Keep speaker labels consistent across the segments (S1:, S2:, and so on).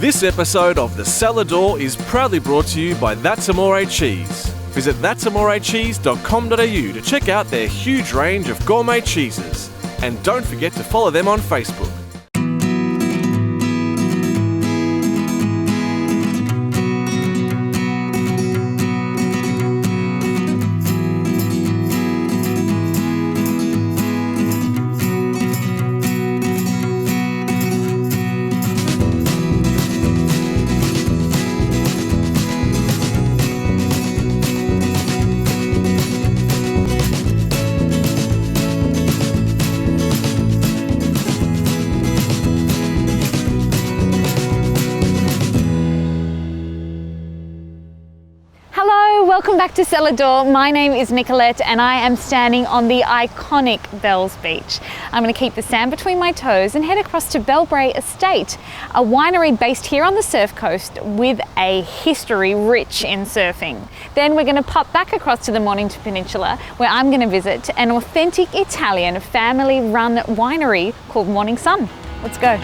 S1: This episode of The Cellar Door is proudly brought to you by That's Amore Cheese. Visit that'samorecheese.com.au to check out their huge range of gourmet cheeses. And don't forget to follow them on Facebook.
S2: Welcome back to Cellar Door. My name is Nicolette and I am standing on the iconic Bells Beach. I'm going to keep the sand between my toes and head across to Bellbrae Estate, a winery based here on the surf coast with a history rich in surfing. Then we're going to pop back across to the Mornington Peninsula where I'm going to visit an authentic Italian family-run winery called Morning Sun. Let's go.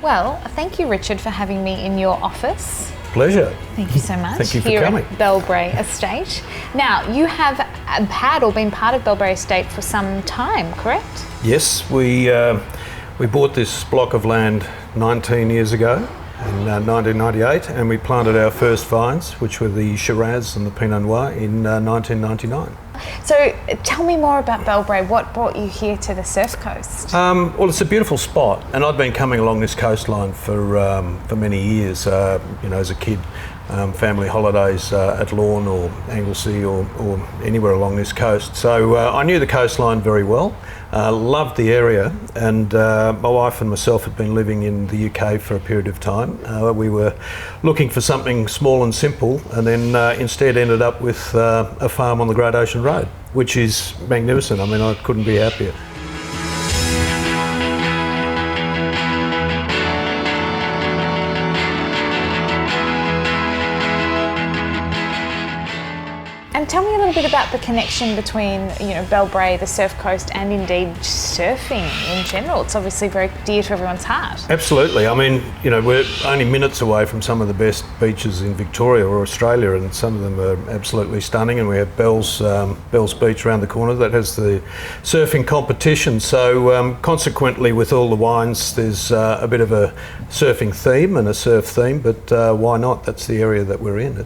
S2: Well, thank you, Richard, for having me in your office.
S3: Pleasure.
S2: Thank you so much.
S3: Thank you for
S2: here
S3: coming.
S2: At Bellbrae Estate. Now, you have had or been part of Bellbrae Estate for some time, correct?
S3: Yes, we bought this block of land 19 years ago in 1998, and we planted our first vines, which were the Shiraz and the Pinot Noir, in 1999.
S2: So tell me more about Bellbrae. What brought you here to the surf coast?
S3: Well, it's a beautiful spot, and I'd been coming along this coastline for many years. As a kid, family holidays at Lorne or Anglesey or anywhere along this coast. So I knew the coastline very well. Loved the area, and my wife and myself had been living in the UK for a period of time. We were looking for something small and simple, and then instead ended up with a farm on the Great Ocean Road, which is magnificent. I mean, I couldn't be happier.
S2: And tell me a little bit about the connection between, Bellbrae, the surf coast, and indeed surfing in general. It's obviously very dear to everyone's heart.
S3: Absolutely. I mean, we're only minutes away from some of the best beaches in Victoria or Australia, and some of them are absolutely stunning. And we have Bells Beach around the corner that has the surfing competition. So consequently, with all the wines, there's a bit of a surfing theme and a surf theme. But why not? That's the area that we're in.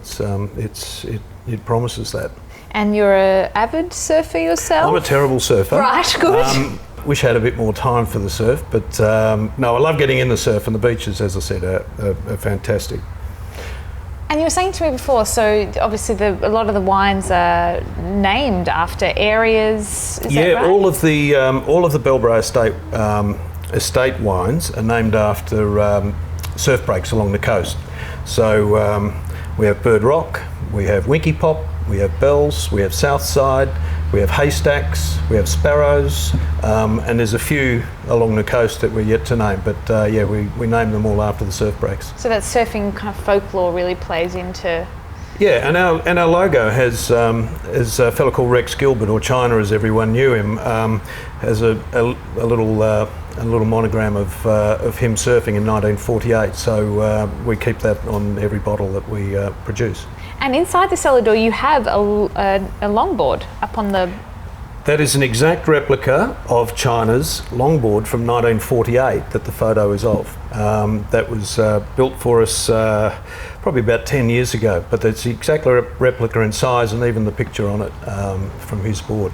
S3: It promises that.
S2: And you're an avid surfer yourself?
S3: I'm a terrible surfer.
S2: Right, good.
S3: Wish I had a bit more time for the surf, but no, I love getting in the surf, and the beaches, as I said, are fantastic.
S2: And you were saying to me before, so obviously a lot of the wines are named after areas. Is that right?
S3: all of the Bellbrae Estate wines are named after surf breaks along the coast. So we have Bird Rock, we have Winky Pop, we have Bells, we have Southside, we have Haystacks, we have Sparrows, and there's a few along the coast that we're yet to name, but we name them all after the surf breaks. So
S2: that surfing kind of folklore really plays into...
S3: Yeah, and our logo has a fellow called Rex Gilbert, or China as everyone knew him, has a little monogram of him surfing in 1948. So we keep that on every bottle that we produce. And
S2: inside the cellar door, you have a longboard up on the...
S3: That is an exact replica of China's longboard from 1948 that the photo is of. That was built for us probably about 10 years ago, but it's the exact replica in size, and even the picture on it from his board.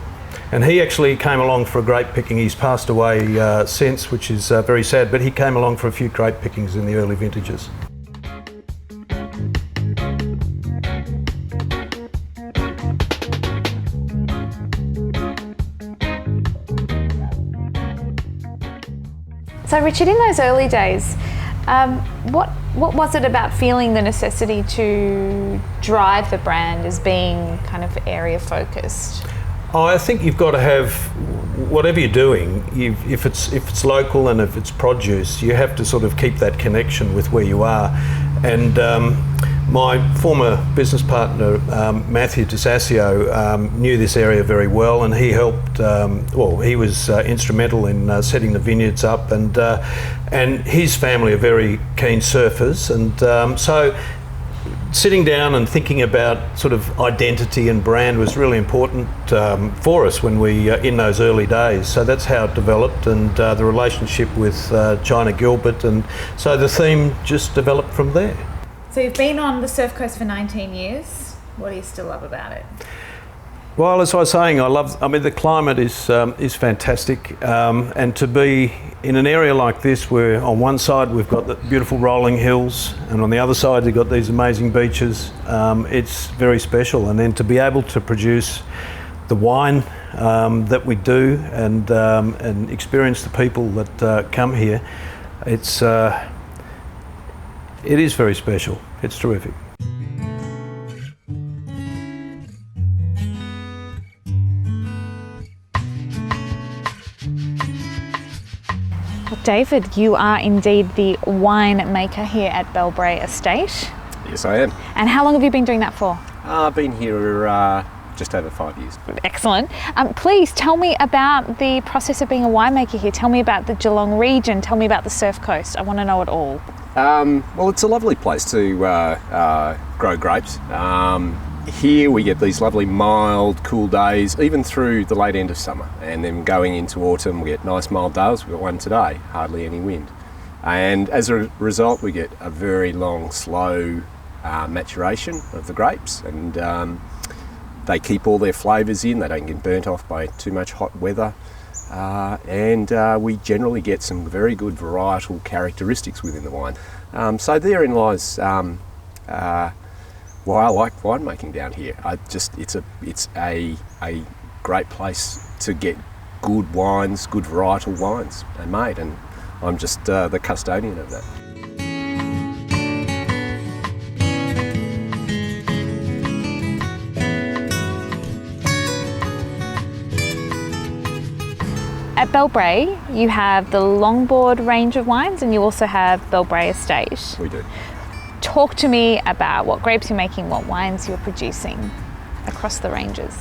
S3: And he actually came along for a grape picking. He's passed away since, which is very sad, but he came along for a few grape pickings in the early vintages.
S2: So Richard, in those early days, what was it about feeling the necessity to drive the brand as being kind of area focused?
S3: I think you've got to have, whatever you're doing, if it's local and if it's produce, you have to sort of keep that connection with where you are. And my former business partner, Matthew DeSasio, knew this area very well, and he helped, he was instrumental in setting the vineyards up, and his family are very keen surfers, and so sitting down and thinking about sort of identity and brand was really important for us when we in those early days. So that's how it developed, and the relationship with China Gilbert, and so the theme just developed from there.
S2: So you've been on the Surf Coast for 19 years. What do you still love about it?
S3: Well, as I was saying, the climate is fantastic, and to be in an area like this, where on one side we've got the beautiful rolling hills, and on the other side we've got these amazing beaches, it's very special. And then to be able to produce the wine that we do, and experience the people that come here, it is very special. It's terrific.
S2: David, you are indeed the winemaker here at Bellbrae Estate.
S4: Yes, I am.
S2: And how long have you been doing that for?
S4: I've been here just over 5 years.
S2: Excellent. Please tell me about the process of being a winemaker here. Tell me about the Geelong region. Tell me about the Surf Coast. I want to know it all.
S4: Well, it's a lovely place to grow grapes. Here we get these lovely mild, cool days, even through the late end of summer. And then going into autumn, we get nice mild days. We've got one today, hardly any wind. And as a result, we get a very long, slow maturation of the grapes. And they keep all their flavours in. They don't get burnt off by too much hot weather. And we generally get some very good varietal characteristics within the wine. So therein lies why I like winemaking down here. It's a great place to get good wines, good varietal wines made, and I'm just the custodian of that.
S2: At Bellbrae, you have the Longboard range of wines, and you also have Bellbrae Estate.
S4: We do.
S2: Talk to me about what grapes you're making, what wines you're producing across the ranges.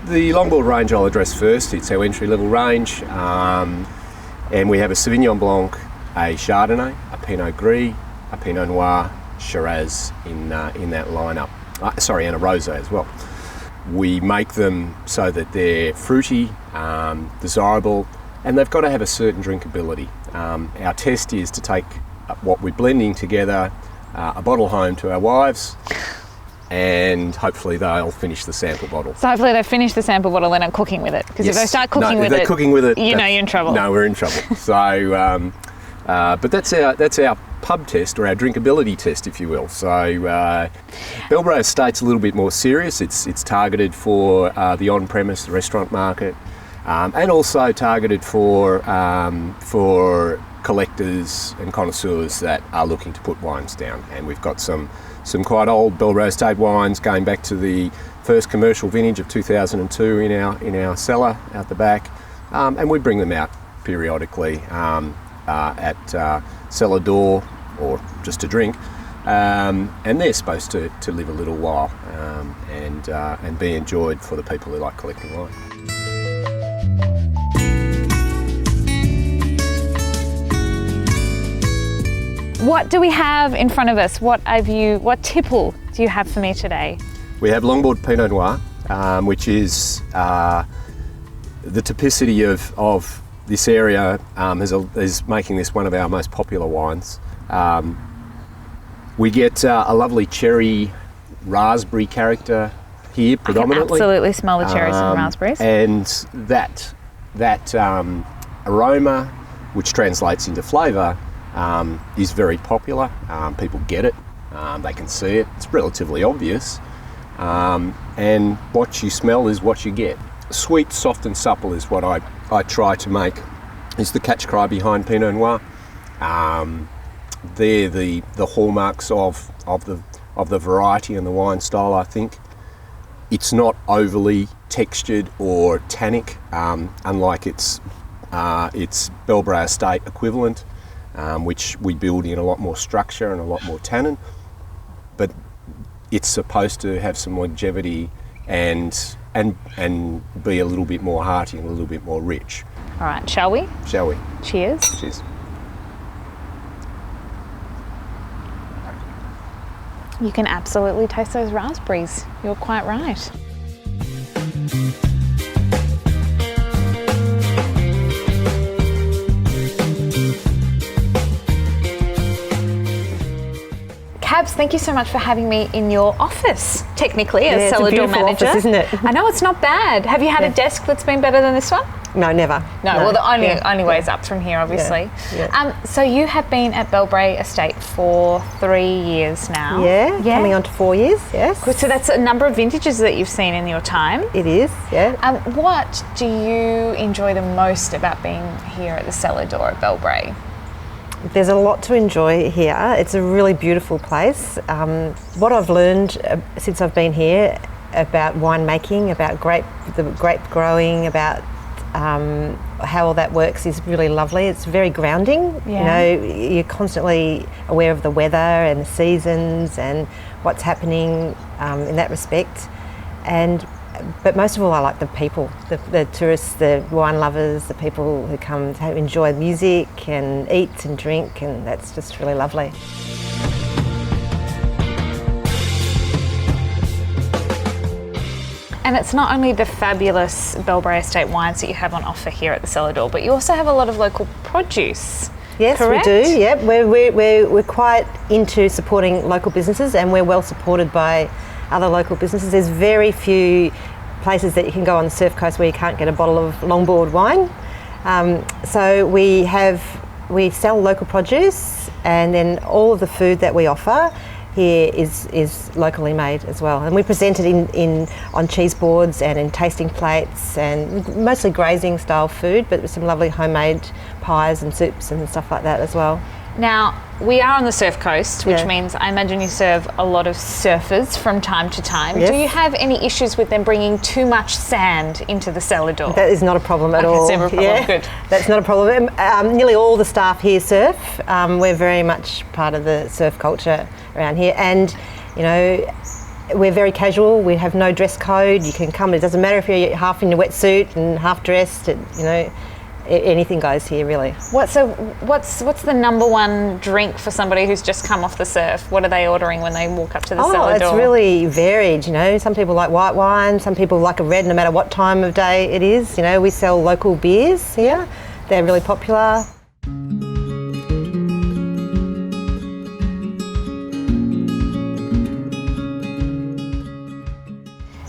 S4: The Longboard range I'll address first. It's our entry-level range, and we have a Sauvignon Blanc, a Chardonnay, a Pinot Grigio, a Pinot Noir, Shiraz in that lineup. And a Rosé as well. We make them so that they're fruity, desirable, and they've got to have a certain drinkability. Our test is to take what we're blending together, a bottle home to our wives, and hopefully they'll finish the sample bottle.
S2: So hopefully they finish the sample bottle and are cooking with it. Because
S4: yes.
S2: If they start cooking with it, you know you're in trouble.
S4: No, we're in trouble. So, but that's our pub test, or our drinkability test, if you will. So, Bellbrae Estate's a little bit more serious. It's targeted for the on-premise, the restaurant market, and also targeted for collectors and connoisseurs that are looking to put wines down. And we've got some quite old Bellbrae Estate wines going back to the first commercial vintage of 2002 in our cellar out the back, and we bring them out periodically at cellar door, or just to drink, and they're supposed to live a little while and be enjoyed for the people who like collecting wine.
S2: What do we have in front of us? What tipple do you have for me today?
S4: We have Longboard Pinot Noir, which is the typicity of this area is making this one of our most popular wines. We get a lovely cherry raspberry character here predominantly.
S2: I can absolutely smell the cherries and raspberries.
S4: And that aroma, which translates into flavour, is very popular. People get it, they can see it, it's relatively obvious, and what you smell is what you get. Sweet, soft and supple is what I try to make, is the catch cry behind Pinot Noir. They're the hallmarks of the variety and the wine style, I think. It's not overly textured or tannic, unlike its Bellbrae Estate equivalent, which we build in a lot more structure and a lot more tannin. But it's supposed to have some longevity and be a little bit more hearty and a little bit more rich.
S2: All right, shall we?
S4: Shall we?
S2: Cheers.
S4: Cheers.
S2: You can absolutely taste those raspberries. You're quite right. Cabs, thank you so much for having me in your office, technically, as cellar door manager.
S5: Office, isn't it?
S2: I know, it's not bad. Have you had a desk that's been better than this one?
S5: No, never.
S2: No, well, the only way is up from here, obviously.
S5: Yeah.
S2: So you have been at Bellbrae Estate for 3 years now.
S5: Yeah, coming on to 4 years, yes.
S2: Good, so that's a number of vintages that you've seen in your time.
S5: It is, yeah.
S2: What do you enjoy the most about being here at the cellar door at Bellbrae?
S5: There's a lot to enjoy here. It's a really beautiful place. What I've learned since I've been here about winemaking, about the grape growing, about how all that works is really lovely. It's very grounding.
S2: Yeah.
S5: You know, you're constantly aware of the weather and the seasons and what's happening in that respect. But most of all, I like the people, the tourists, the wine lovers, the people who come to enjoy music and eat and drink, and that's just really lovely.
S2: And it's not only the fabulous Bellbrae Estate wines that you have on offer here at the cellar door, but you also have a lot of local produce.
S5: Yes,
S2: correct?
S5: We do. Yep, we're quite into supporting local businesses, and we're well supported by other local businesses. There's very few places that you can go on the surf coast where you can't get a bottle of longboard wine. So we sell local produce, and then all of the food that we offer here is locally made as well, and we present it on cheese boards and in tasting plates, and mostly grazing style food, but with some lovely homemade pies and soups and stuff like that as well.
S2: Now, we are on the surf coast, which means I imagine you serve a lot of surfers from time to time.
S5: Yes.
S2: Do you have any issues with them bringing too much sand into the cellar door?
S5: That is not a problem at all.
S2: It's never a problem, good.
S5: That's not a problem. Nearly all the staff here surf. We're very much part of the surf culture around here, and you know, we're very casual. We have no dress code. You can come. It doesn't matter if you're half in your wetsuit and half dressed. You know, anything goes here really.
S2: What's the number one drink for somebody who's just come off the surf? What are they ordering when they walk up to the cellar door?
S5: It's really varied. You know, some people like white wine. Some people like a red, no matter what time of day it is. You know, we sell local beers here. They're really popular.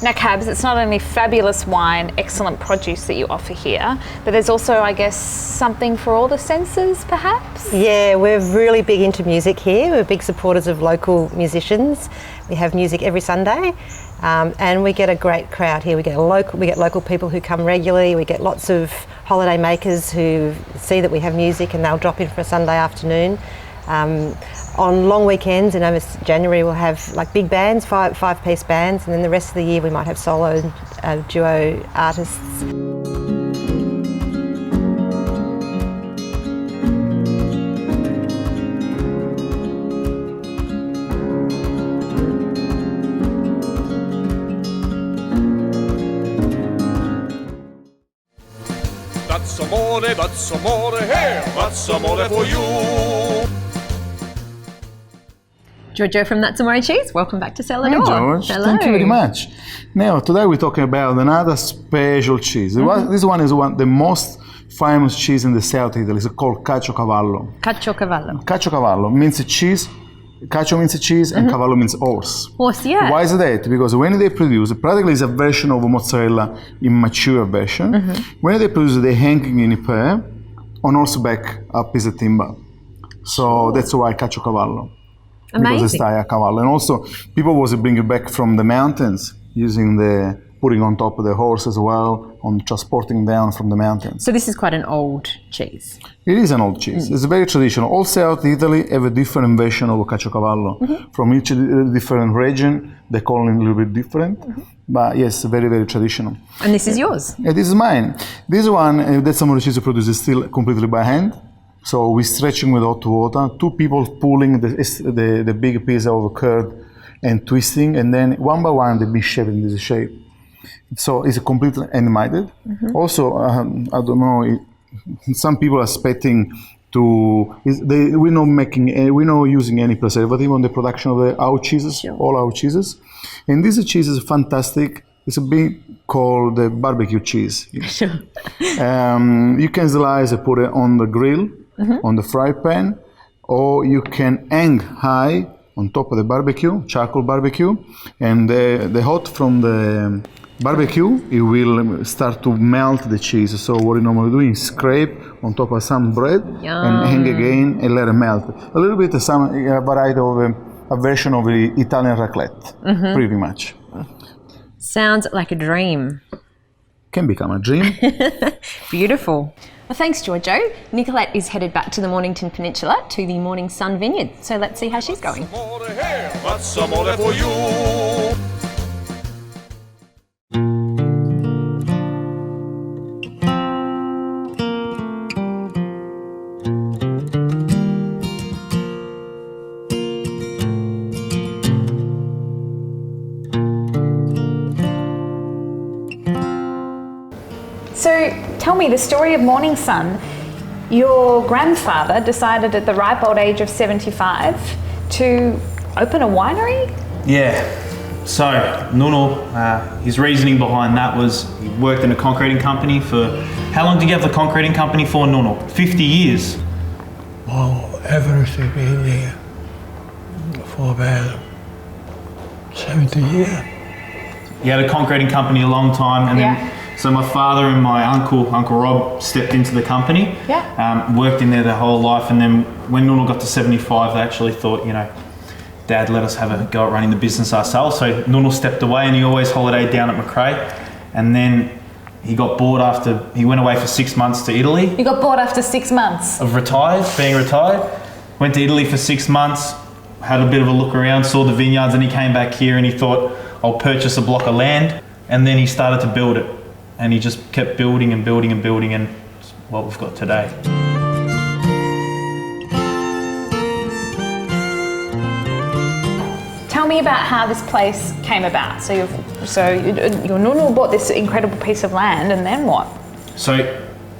S2: Now, Cabs, it's not only fabulous wine, excellent produce that you offer here, but there's also, I guess, something for all the senses, perhaps?
S5: Yeah, we're really big into music here. We're big supporters of local musicians. We have music every Sunday, and we get a great crowd here. We get local people who come regularly. We get lots of holiday makers who see that we have music and they'll drop in for a Sunday afternoon. On long weekends in almost January, we'll have like big bands, five-piece bands, and then the rest of the year we might have solo duo artists.
S1: That's amore, hey, that's amore for you.
S6: Giorgio from That's Amore Cheese, welcome back to Cellar Door.
S7: Hi George, thank you very much. Now today we're talking about another special cheese. This one is the most famous cheese in the South Italy. It's called Caciocavallo.
S6: Caciocavallo.
S7: Caciocavallo means cheese. Caccio means cheese and cavallo means horse.
S6: Horse, yeah.
S7: Why is that? Because when they produce, practically it's a version of mozzarella in mature version. When they produce, they hanging in a pair on horseback up is a timber. So that's why Caciocavallo.
S6: Amazing.
S7: Because it's a cavallo. And also people was bringing back from the mountains using the putting on top of the horse as well, on transporting down from the mountains.
S6: So this is quite an old cheese.
S7: It is an old cheese. It's very traditional. All South Italy have a different version of caciocavallo. From each different region, they call it a little bit different. But yes, very, very traditional.
S6: And this is yours?
S7: Yeah, this is mine. This one, that's Amore cheese produced still completely by hand. So we're stretching with hot water, 2 people pulling the big piece of curd and twisting, and then one by one they've been shaped in this shape. So it's completely animated. Also, I don't know, some people are expecting we're not using any preservative on the production of our cheeses, all our cheeses. And this cheese is fantastic. It's a bit called the barbecue cheese.
S6: Sure.
S7: You can slice and put it on the grill, on the fry pan, or you can hang high on top of the barbecue, charcoal barbecue, and the hot from the barbecue, it will start to melt the cheese. So what you normally do is scrape on top of some bread and hang again and let it melt. A little bit of some variety of a version of the Italian raclette, pretty much.
S6: Sounds like a dream.
S7: Can become a dream.
S6: Beautiful. Well, thanks, Giorgio. Nicolette is headed back to the Mornington Peninsula to the Morning Sun Vineyard. So let's see how she's going.
S1: That's Amore for you.
S2: So tell me the story of Morning Sun. Your grandfather decided at the ripe old age of 75 to open a winery?
S8: Yeah. So Nuno, his reasoning behind that was he worked in a concreting company for, how long did you have the concreting company for, Nuno? 50 years?
S9: Well, everything been there for about 70 years.
S8: He had a concreting company a long time, and then so my father and my uncle Rob, stepped into the company, worked in there their whole life, and then when Nuno got to 75, they actually thought, you know, Dad, let us have a go at running the business ourselves. So Nuno stepped away, and he always holidayed down at Macrae, and then he got bored after, he went away for 6 months to Italy.
S2: You got bored after 6 months?
S8: Of being retired. Went to Italy for 6 months, had a bit of a look around, saw the vineyards, and he came back here and he thought, I'll purchase a block of land, and then he started to build it. And he just kept building and building and building, and it's what we've got today.
S2: Tell me about how this place came about. So your Nuno bought this incredible piece of land, and then what?
S8: So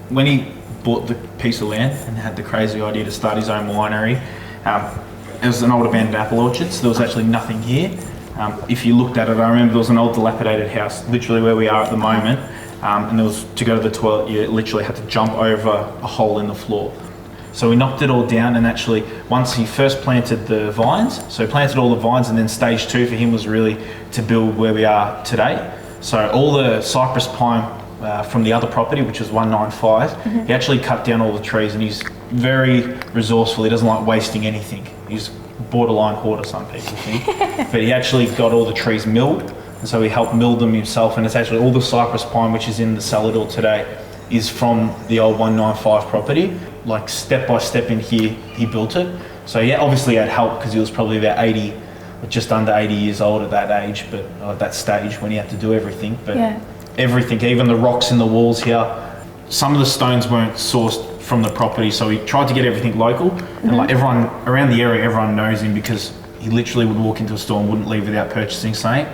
S8: when he bought the piece of land and had the crazy idea to start his own winery, it was an old abandoned apple orchard, so there was actually nothing here. If you looked at it, I remember there was an old dilapidated house, literally where we are at the moment, and there was, to go to the toilet, you literally had to jump over a hole in the floor. So we knocked it all down, and actually, once he first planted the vines, so he planted all the vines, and then stage 2 for him was really to build where we are today. So all the cypress pine from the other property, which was 195, he actually cut down all the trees, and he's very resourceful. He doesn't like wasting anything. He's borderline hoarder, some people think. But he actually got all the trees milled, and so he helped mill them himself, and it's actually all the cypress pine which is in the cellar door today is from the old 195 property. Like step by step in here, he built it. So yeah, obviously he had help because he was probably about 80, or just under 80 years old at that age, but at that stage when he had to do everything. But everything, even the rocks in the walls here, some of the stones weren't sourced from the property, so he tried to get everything local. And like everyone around the area, everyone knows him because he literally would walk into a store and wouldn't leave without purchasing something.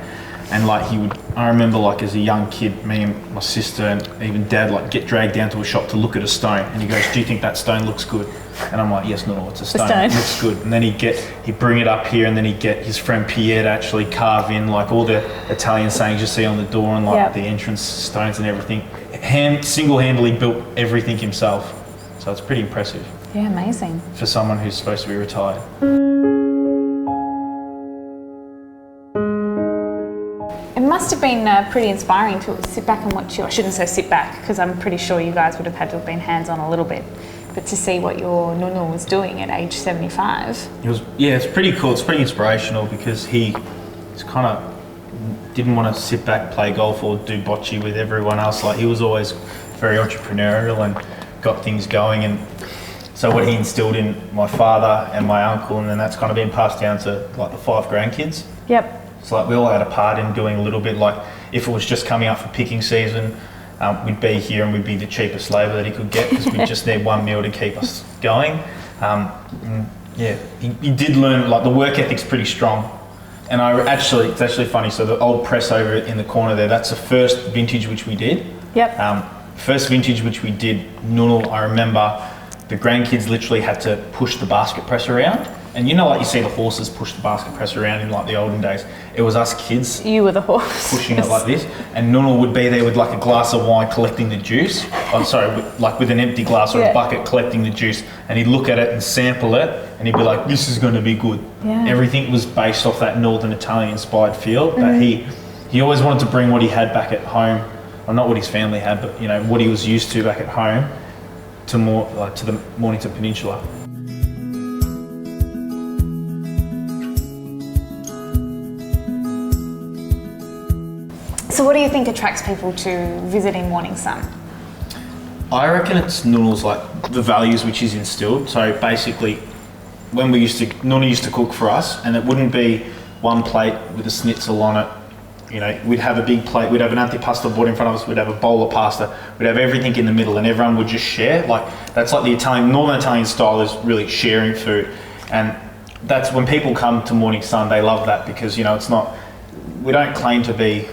S8: And like he would, I remember like as a young kid, me and my sister and even Dad like get dragged down to a shop to look at a stone, and he goes, "Do you think that stone looks good?" And I'm like, "Yes, no, it's a stone. It looks good." And then he'd bring it up here, and then he'd get his friend Pierre to actually carve in like all the Italian sayings you see on the door and like the entrance stones and everything. Single-handedly built everything himself. So it's pretty impressive.
S2: Yeah, amazing.
S8: For someone who's supposed to be retired.
S2: It must have been pretty inspiring to sit back and watch you. I shouldn't say sit back, because I'm pretty sure you guys would have had to have been hands-on a little bit. But to see what your Nuno was doing at age 75.
S8: It was, yeah, it's pretty cool. It's pretty inspirational because he's kind of didn't want to sit back, play golf or do bocce with everyone else. Like, he was always very entrepreneurial and got things going. And so what he instilled in my father and my uncle, and then that's kind of been passed down to like the 5 grandkids.
S2: Yep.
S8: So like we all had a part in doing a little bit. Like if it was just coming up for picking season, we'd be here and we'd be the cheapest labour that he could get because we'd just need one meal to keep us going. Yeah, he did learn, like the work ethic's pretty strong. And it's actually funny, so the old press over in the corner there, that's the first vintage which we did.
S2: Yep.
S8: First vintage which we did, Nunal, I remember the grandkids literally had to push the basket press around. And you know, like you see the horses push the basket press around in like the olden days. It was us kids.
S2: You were the horse.
S8: Pushing it like this. And Nunal would be there with like a glass of wine collecting the juice. I'm sorry, with an empty glass or a bucket collecting the juice. And he'd look at it and sample it. And he'd be like, this is going to be good.
S2: Yeah.
S8: Everything was based off that Northern Italian inspired feel. But he always wanted to bring what he had back at home. Well, not what his family had, but you know, what he was used to back at home to the Mornington Peninsula.
S2: So what do you think attracts people to visiting Morning Sun?
S8: I reckon it's Nunal's like the values which he's instilled. So basically, when Nunal used to cook for us, and it wouldn't be one plate with a schnitzel on it. You know, we'd have a big plate, we'd have an antipasto board in front of us, we'd have a bowl of pasta, we'd have everything in the middle, and everyone would just share. Like, that's like the Northern Italian style is really sharing food. And that's when people come to Morning Sun, they love that because, you know, we don't claim to be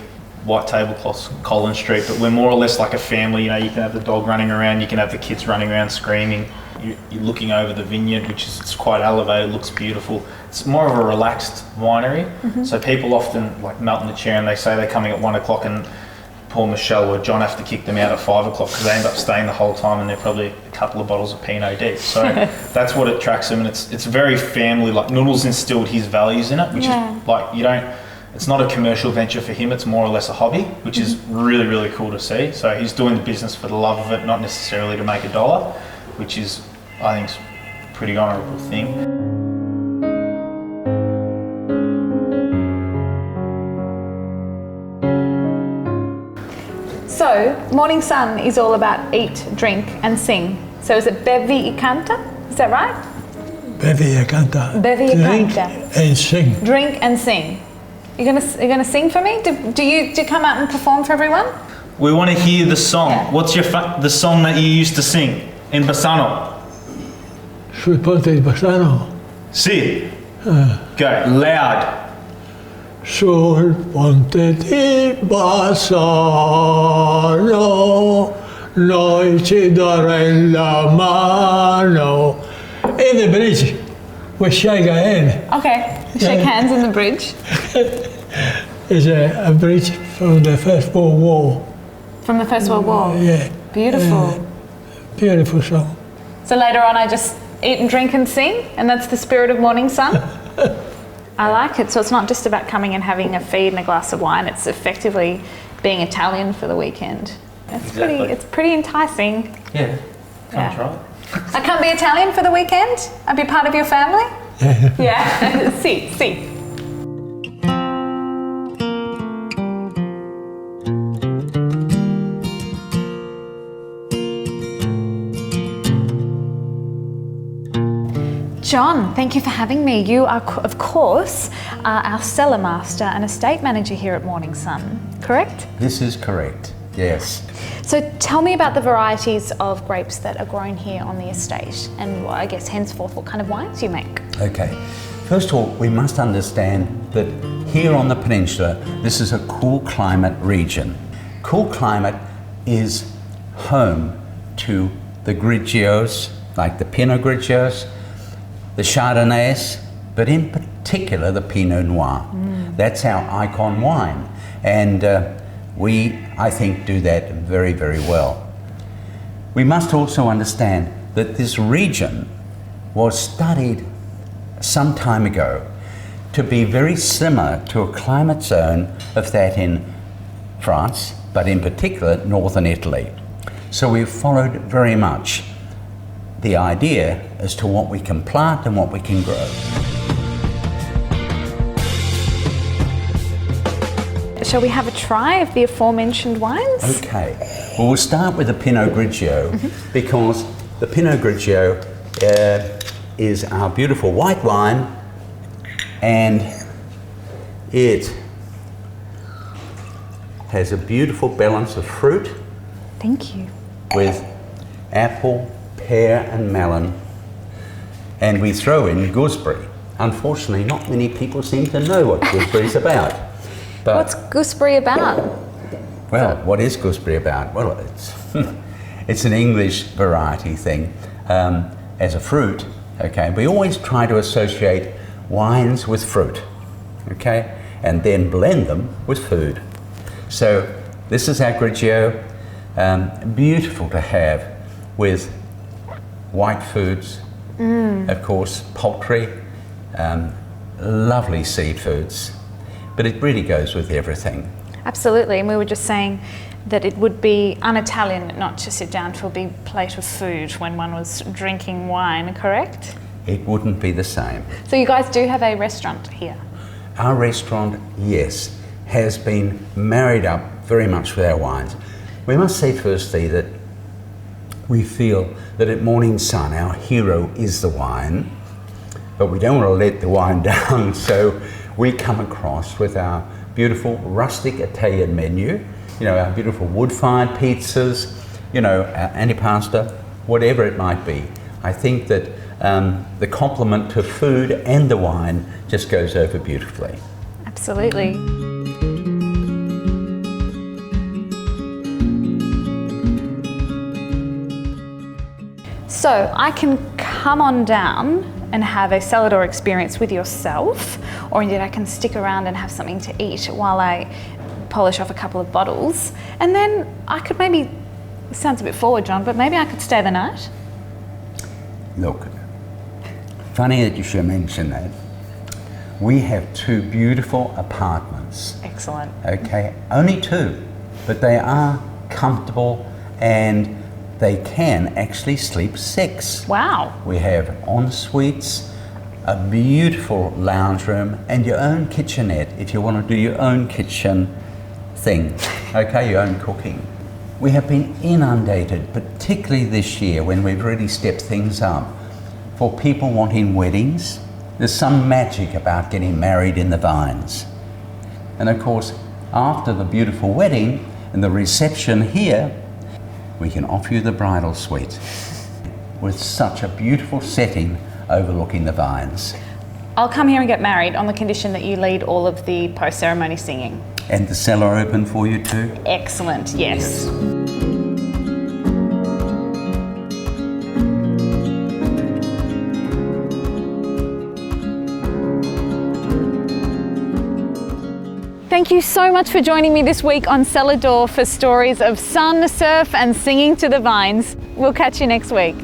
S8: white tablecloths, Collins Street, but we're more or less like a family. You know, you can have the dog running around, you can have the kids running around screaming. You're looking over the vineyard, it's quite elevated, looks beautiful. It's more of a relaxed winery. So people often like melt in the chair and they say they're coming at 1 o'clock and poor Michelle or John have to kick them out at 5 o'clock because they end up staying the whole time and they're probably a couple of bottles of Pinot deep. So that's what attracts them, and it's very family. Like Nunal's instilled his values in it, which is like it's not a commercial venture for him, it's more or less a hobby, which is really, really cool to see. So he's doing the business for the love of it, not necessarily to make a dollar, which is, I think, a pretty honourable thing.
S2: So, Morning Sun is all about eat, drink and sing. So is it bevi e canta? Is that right?
S9: Bevi e canta.
S2: Bevi e
S9: Drink
S2: canta.
S9: and sing.
S2: Drink and sing. You're gonna sing for me? Do you come out and perform for everyone?
S8: We want to hear the song. What's the song that you used to sing in Bassano?
S9: Sul ponte di Bassano.
S8: Si. Go, loud.
S9: Sul ponte di Bassano, noi ci daremo la mano. In the bridge, we shake our hand.
S2: Okay, shake hands in the bridge.
S9: It's a bridge from the First World War.
S2: From the First World War?
S9: Yeah.
S2: Beautiful.
S9: Beautiful song.
S2: So later on I just eat and drink and sing, and that's the spirit of Morning Sun? I like it. So it's not just about coming and having a feed and a glass of wine, it's effectively being Italian for the weekend. It's pretty enticing.
S8: Yeah, come try it.
S2: I can't be Italian for the weekend? I'd be part of your family? Yeah. Si. John, thank you for having me. You are, of course, our cellar master and estate manager here at Morning Sun, correct?
S10: This is correct, yes.
S2: So tell me about the varieties of grapes that are grown here on the estate and I guess henceforth what kind of wines you make.
S10: Okay, first of all, we must understand that here on the peninsula, this is a cool climate region. Cool climate is home to the Grigios, like the Pinot Grigios, the Chardonnays, but in particular the Pinot Noir. That's our icon wine, and we, I think, do that very, very well. We must also understand that this region was studied some time ago to be very similar to a climate zone of that in France, but in particular northern Italy. So we've followed very much the idea as to what we can plant and what we can grow.
S2: shall we have a try of the aforementioned wines?
S10: Okay. Well, we'll start with the Pinot Grigio because the Pinot Grigio is our beautiful white wine, and it has a beautiful balance of fruit.
S2: Thank you.
S10: With apple, pear and melon, and we throw in gooseberry. Unfortunately, not many people seem to know what gooseberry is about. But
S2: what's gooseberry about?
S10: Well, what is gooseberry about? Well, it's an English variety thing as a fruit. Okay, we always try to associate wines with fruit, okay, and then blend them with food. So this is our Grigio, beautiful to have with white foods, of course, poultry, lovely seafoods, but it really goes with everything.
S2: Absolutely, and we were just saying that it would be un-Italian not to sit down to a big plate of food when one was drinking wine, correct?
S10: It wouldn't be the same.
S2: So you guys do have a restaurant here?
S10: Our restaurant, yes, has been married up very much with our wines. We must say firstly that we feel that at Morning Sun our hero is the wine, but we don't want to let the wine down, so we come across with our beautiful rustic Italian menu, you know, our beautiful wood-fired pizzas, you know, our antipasta, whatever it might be. I think that the complement to food and the wine just goes over beautifully.
S2: Absolutely. So I can come on down and have a cellar door experience with yourself, or indeed I can stick around and have something to eat while I polish off a couple of bottles, and then I could maybe, this sounds a bit forward, John, but maybe I could stay the night.
S10: Look, funny that you should mention that. We have 2 beautiful apartments.
S2: Excellent.
S10: Okay, only 2, but they are comfortable and they can actually sleep 6.
S2: Wow.
S10: We have en-suites, a beautiful lounge room, and your own kitchenette if you want to do your own kitchen thing, okay, your own cooking. We have been inundated, particularly this year when we've really stepped things up, for people wanting weddings. There's some magic about getting married in the vines. And of course, after the beautiful wedding and the reception here, we can offer you the bridal suite with such a beautiful setting overlooking the vines.
S2: I'll come here and get married on the condition that you lead all of the post-ceremony singing.
S10: And the cellar open for you too?
S2: Excellent, yes. Thank you so much for joining me this week on Cellar Door for stories of sun, surf and singing to the vines. We'll catch you next week.